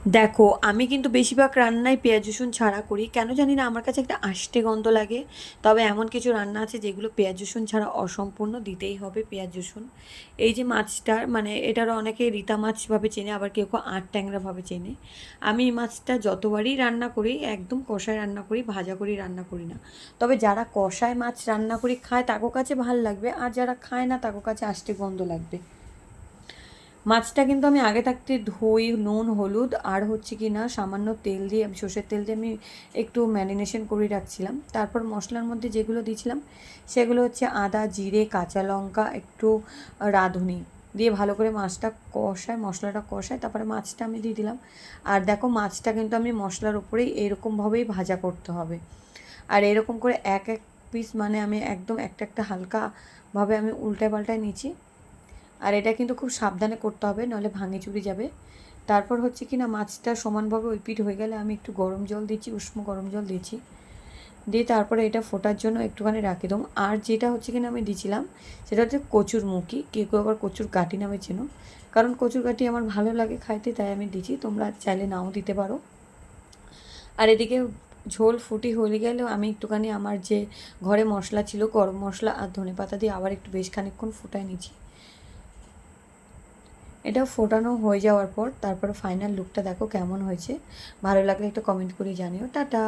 দেখো, আমি কিন্তু বেশিরভাগ রান্নাই পেঁয়াজ রসুন ছাড়া করি। কেন জানি না, আমার কাছে একটা আষ্টে গন্ধ লাগে। তবে এমন কিছু রান্না আছে যেগুলো পেঁয়াজ রসুন ছাড়া অসম্পূর্ণ, দিতেই হবে পেঁয়াজ রসুন। এই যে মাছটার মানে এটারও অনেকে রিতা মাছ ভাবে চেনে, আবার কেউ কেউ আট ট্যাংরা ভাবে চেনে। আমি এই মাছটা যতবারই রান্না করি একদম কষায় রান্না করি, ভাজা করি রান্না করি না। তবে যারা কষায় মাছ রান্না করি খায় তাদের কাছে ভাল লাগবে, আর যারা খায় না তাদের কাছে আষ্টে গন্ধ লাগবে। মাছটা কিন্তু আমি আগে থাকতে ধুই, নুন হলুদ আর হচ্ছে কি না সামান্য তেল দিয়ে, আমি সর্ষের তেল দিয়ে আমি একটু ম্যারিনেশন করে রাখছিলাম। তারপর মশলার মধ্যে যেগুলো দিয়েছিলাম সেগুলো হচ্ছে আদা, জিরে, কাঁচা লঙ্কা, একটু রাঁধুনি দিয়ে ভালো করে মাছটা কষায়, মশলাটা কষায়, তারপরে মাছটা আমি দিয়ে দিলাম। আর দেখো, মাছটা কিন্তু আমি মশলার উপরেই এরকমভাবেই ভাজা করতে হবে। আর এরকম করে এক এক পিস মানে আমি একদম একটা একটা হালকাভাবে আমি উল্টায় পাল্টায় নিচ্ছি। আর এটা কিন্তু খুব সাবধানে করতে হবে, নাহলে ভাঙে চুরে যাবে। তারপর হচ্ছে কি না, মাছটা সমানভাবে ওই পিঠ হয়ে গেলে আমি একটু গরম জল দিচ্ছি, উষ্ণ গরম জল দিচ্ছি। দিয়ে তারপরে এটা ফোটার জন্য একটুখানি রাখি দেবো। আর যেটা হচ্ছে কিনা আমি দিয়েছিলাম সেটা হচ্ছে কচুর মুখি, কেউ কেউ আবার কচুর কাঠি নামে চেনো। কারণ কচুর কাঠি আমার ভালো লাগে খাইতে, তাই আমি দিচ্ছি, তোমরা চাইলে নাও দিতে পারো। আর এদিকে ঝোল ফুটি হয়ে গেলেও আমি একটুখানি আমার যে ঘরে মশলা ছিল, গরম মশলা আর ধনেপাতা দিয়ে আবার একটু বেশ খানিকক্ষণ ফুটাই নিচ্ছি। এটা ফোটানো হয়ে যাওয়ার পর তারপরে ফাইনাল লুকটা দেখো কেমন হয়েছে। ভালো লাগলে একটা কমেন্ট করে জানিও। টাটা।